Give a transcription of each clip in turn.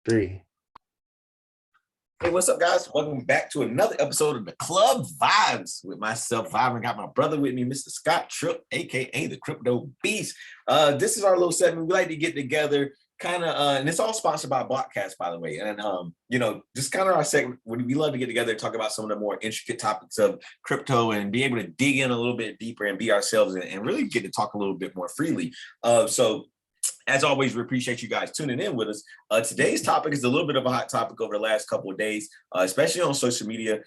Three. Hey, what's up, guys? Welcome back to another episode of the Club Vibes with myself, Vibe, and got my brother with me, Mr. Scott Tripp, aka the Crypto Beast. This is our little segment. We like to get together, and it's all sponsored by Blockcast, by the way. And just kind of our segment. We love to get together and talk about some of the more intricate topics of crypto and be able to dig in a little bit deeper and be ourselves and really get to talk a little bit more freely. As always, we appreciate you guys tuning in with us. Today's topic is a little bit of a hot topic over the last couple of days, especially on social media.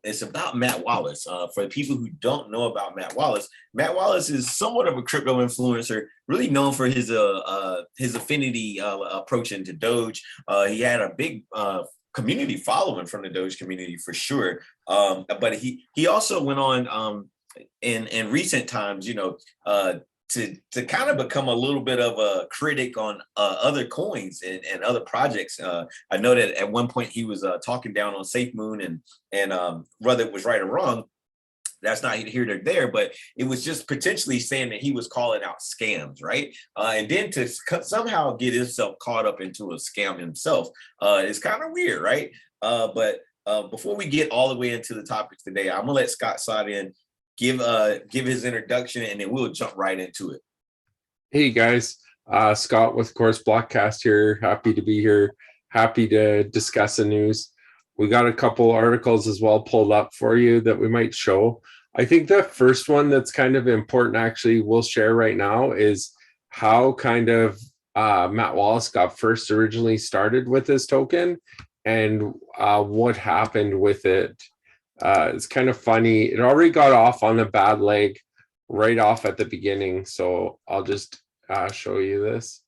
It's about Matt Wallace. For the people who don't know about Matt Wallace is somewhat of a crypto influencer, really known for his affinity approach into Doge. He had a big community following from the Doge community for sure. But he also went on in recent times, to kind of become a little bit of a critic on other coins and other projects. I know that at one point he was talking down on SafeMoon and whether it was right or wrong, that's not here or there, but it was just potentially saying that he was calling out scams, right? And then to somehow get himself caught up into a scam himself is kind of weird, right? But before we get all the way into the topics today, I'm gonna let Scott slide in, give his introduction, and then we'll jump right into it. Hey guys, Scott with Course Blockcast here. Happy to be here. Happy to discuss the news. We got a couple articles as well pulled up for you that we might show. I think the first one that's kind of important, actually, we'll share right now is how kind of Matt Wallace got first originally started with this token and what happened with it. It's kind of funny. It already got off on a bad leg right off at the beginning. So I'll just show you this.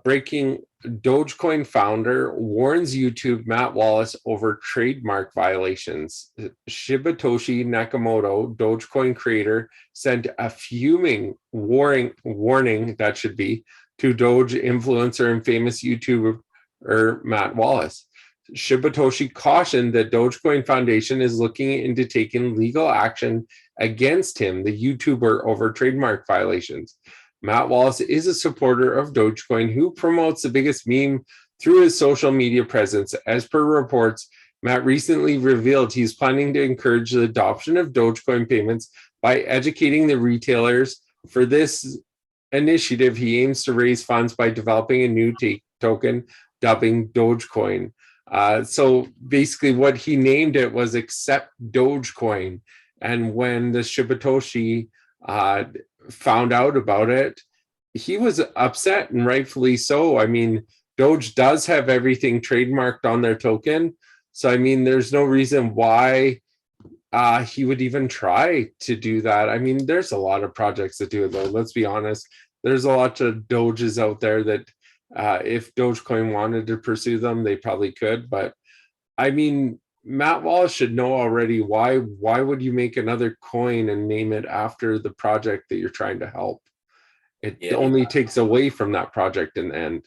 Breaking: DogeCoin founder warns YouTube Matt Wallace over trademark violations. Shibatoshi Nakamoto, DogeCoin creator, sent a fuming warning that should be to Doge influencer and famous YouTuber Matt Wallace. Shibatoshi cautioned that DogeCoin Foundation is looking into taking legal action against him, the YouTuber, over trademark violations. Matt Wallace is a supporter of DogeCoin who promotes the biggest meme through his social media presence. As per reports, Matt recently revealed he's planning to encourage the adoption of DogeCoin payments by educating the retailers. For this initiative, he aims to raise funds by developing a new token, dubbing DogeCoin. So basically what he named it was Accept DogeCoin. And when the Shibatoshi found out about it, he was upset, and rightfully so. I mean, Doge does have everything trademarked on their token. So, I mean, there's no reason why he would even try to do that. I mean, there's a lot of projects that do it, though. Let's be honest. There's a lot of Doges out there that if DogeCoin wanted to pursue them, they probably could. But I mean, Matt Wallace should know already. Why would you make another coin and name it after the project that you're trying to help? It only takes away from that project in the end.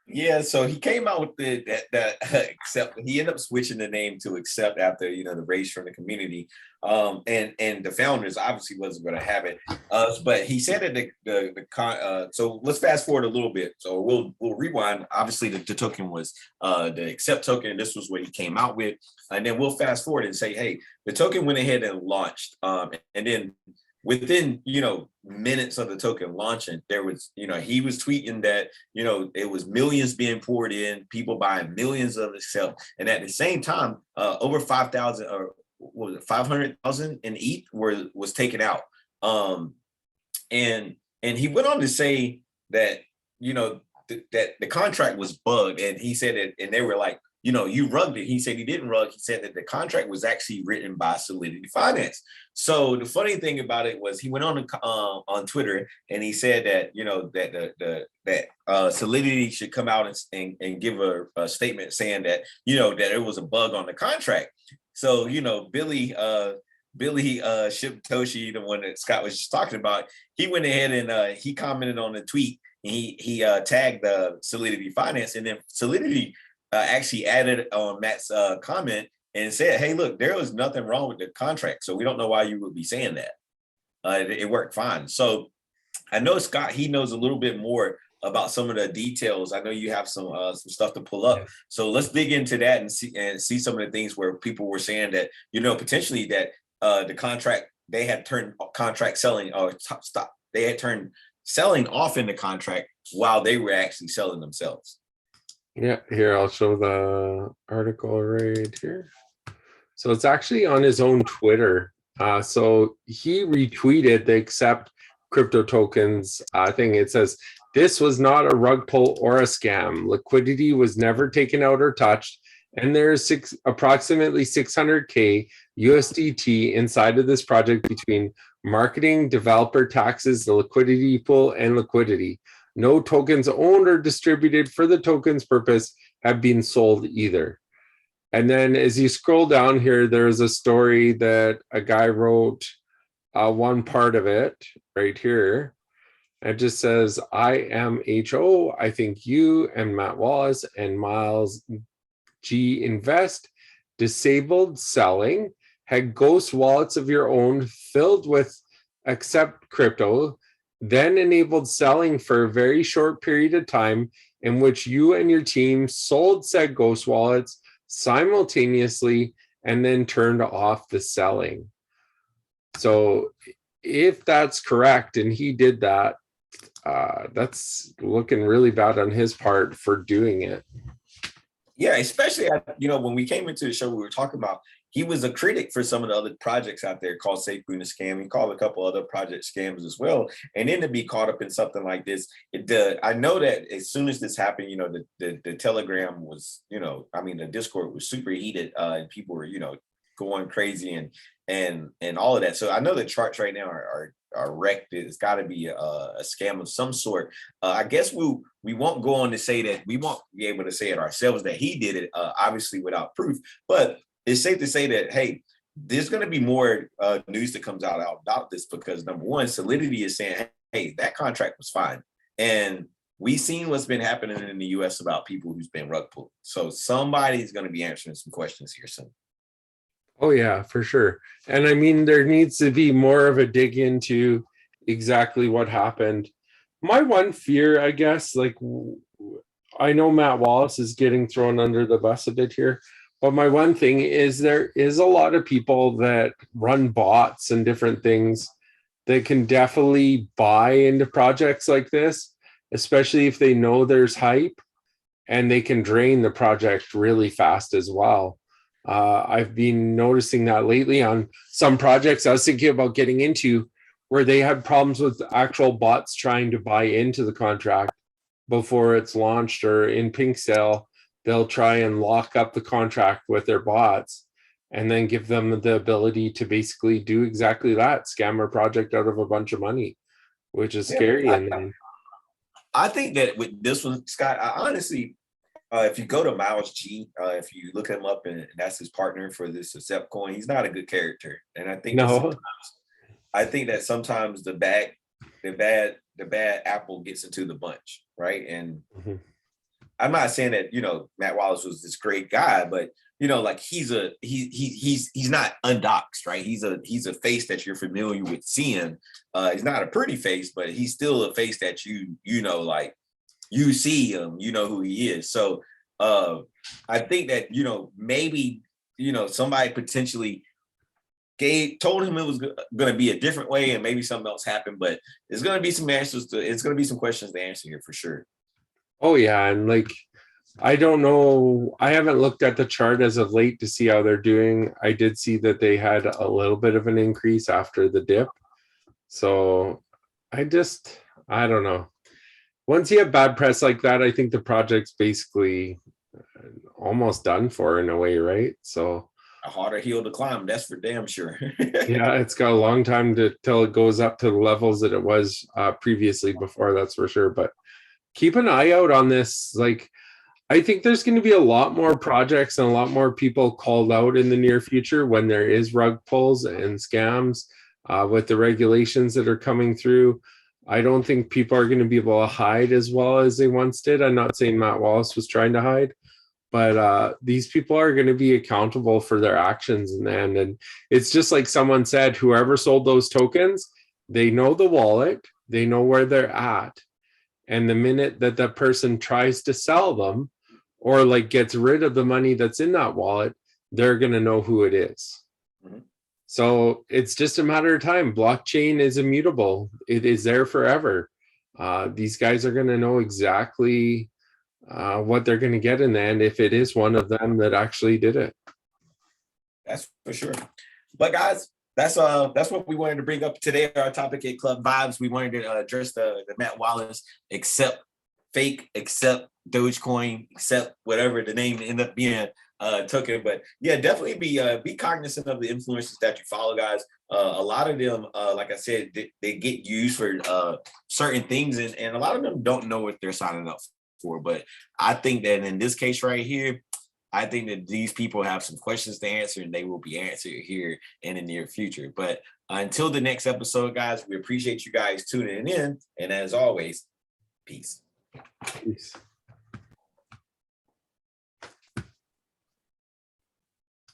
Yeah, so he came out with that Accept. He ended up switching the name to Accept after the raise from the community, and the founders obviously wasn't going to have it. But he said that so let's fast forward a little bit. So we'll rewind. Obviously, the token was the Accept token. This was what he came out with, and then we'll fast forward and say, hey, the token went ahead and launched, and then within minutes of the token launching, there was he was tweeting that it was millions being poured in, people buying millions of Accept, and at the same time over 5,000 or what was it, 500,000 in ETH was taken out. And he went on to say that that the contract was bugged, and he said it, and they were like, you rugged it. He said he didn't rug. He said that the contract was actually written by Solidity Finance. So the funny thing about it was he went on Twitter and he said that that Solidity should come out and give a statement saying that that it was a bug on the contract. So Billy Shibatoshi, the one that Scott was just talking about, he went ahead and he commented on the tweet. He tagged Solidity Finance, and then Solidity actually added on Matt's comment and said, hey, look, there was nothing wrong with the contract, so we don't know why you would be saying that. It worked fine. So I know Scott, he knows a little bit more about some of the details. I know you have some stuff to pull up. So let's dig into that and see some of the things where people were saying that, potentially that the contract, they had turned contract selling or stop. They had turned selling off in the contract while they were actually selling themselves. Yeah, here, I'll show the article right here. So it's actually on his own Twitter. So he retweeted the Accept crypto tokens thing. It says, "This was not a rug pull or a scam. Liquidity was never taken out or touched. And there's approximately 600K USDT inside of this project between marketing, developer taxes, the liquidity pool, and liquidity. No tokens owned or distributed for the token's purpose have been sold either." And then as you scroll down here, there's a story that a guy wrote, one part of it right here. It just says, "I am HO. I think you and Matt Wallace and Miles G Invest disabled selling, had ghost wallets of your own filled with Accept crypto, then enabled selling for a very short period of time in which you and your team sold said ghost wallets simultaneously and then turned off the selling." So if that's correct and he did that, that's looking really bad on his part for doing it. Yeah, especially when we came into the show, we were talking about he was a critic for some of the other projects out there called Safe Green Scam. He called a couple other project scams as well. And then to be caught up in something like this, I know that as soon as this happened, the Telegram was, the Discord was super heated, and people were, going crazy and all of that. So I know the charts right now are wrecked. It's got to be a scam of some sort. I guess we won't go on to say that, we won't be able to say it ourselves that he did it, obviously without proof, but it's safe to say that, hey, there's going to be more news that comes out about this, because number one, Solidity is saying, hey, that contract was fine. And we've seen what's been happening in the US about people who's been rug pulled. So somebody's going to be answering some questions here soon. Oh yeah, for sure. And I mean, there needs to be more of a dig into exactly what happened. My one fear, I guess, like, I know Matt Wallace is getting thrown under the bus a bit here, but my one thing is there is a lot of people that run bots and different things that can definitely buy into projects like this, especially if they know there's hype, and they can drain the project really fast as well. I've been noticing that lately on some projects I was thinking about getting into, where they had problems with actual bots trying to buy into the contract before it's launched, or in pink sale, they'll try and lock up the contract with their bots and then give them the ability to basically do exactly that, scam a project out of a bunch of money, which is scary. I think that with this one, Scott, I honestly, if you go to Miles G, if you look him up, and that's his partner for this Accept coin, he's not a good character. And I think that sometimes the bad apple gets into the bunch, right? And I'm not saying that Matt Wallace was this great guy, but like he's not undoxed, right? He's a face that you're familiar with seeing. He's not a pretty face, but he's still a face that like you see him, you know who he is. So I think that maybe somebody potentially told him it was going to be a different way, and maybe something else happened, but there's going to be some answers it's going to be some questions to answer here for sure. Oh yeah, and like, I don't know, I haven't looked at the chart as of late to see how they're doing. I did see that they had a little bit of an increase after the dip. So I don't know. Once you have bad press like that, I think the project's basically almost done for in a way, right? So a harder hill to climb, that's for damn sure. Yeah, it's got a long time till it goes up to the levels that it was previously before, that's for sure. But keep an eye out on this. Like, I think there's going to be a lot more projects and a lot more people called out in the near future when there is rug pulls and scams with the regulations that are coming through. I don't think people are going to be able to hide as well as they once did. I'm not saying Matt Wallace was trying to hide, but these people are going to be accountable for their actions in the end. And it's just like someone said, whoever sold those tokens, they know the wallet, they know where they're at, And the minute that that person tries to sell them or like gets rid of the money that's in that wallet, they're going to know who it is. Mm-hmm. So it's just a matter of time. Blockchain is immutable. It is there forever. These guys are going to know exactly what they're going to get in the end if it is one of them that actually did it. That's for sure. But guys, that's what we wanted to bring up today. Our topic at Club Vibes. We wanted to address the Matt Wallace accept fake, accept Dogecoin, accept whatever the name ended up being token. But yeah, definitely be cognizant of the influencers that you follow, guys. A lot of them, like I said, they get used for certain things, and a lot of them don't know what they're signing up for. But I think that in this case right here, I think that these people have some questions to answer, and they will be answered here in the near future. But until the next episode, guys, we appreciate you guys tuning in. And as always, peace. Peace.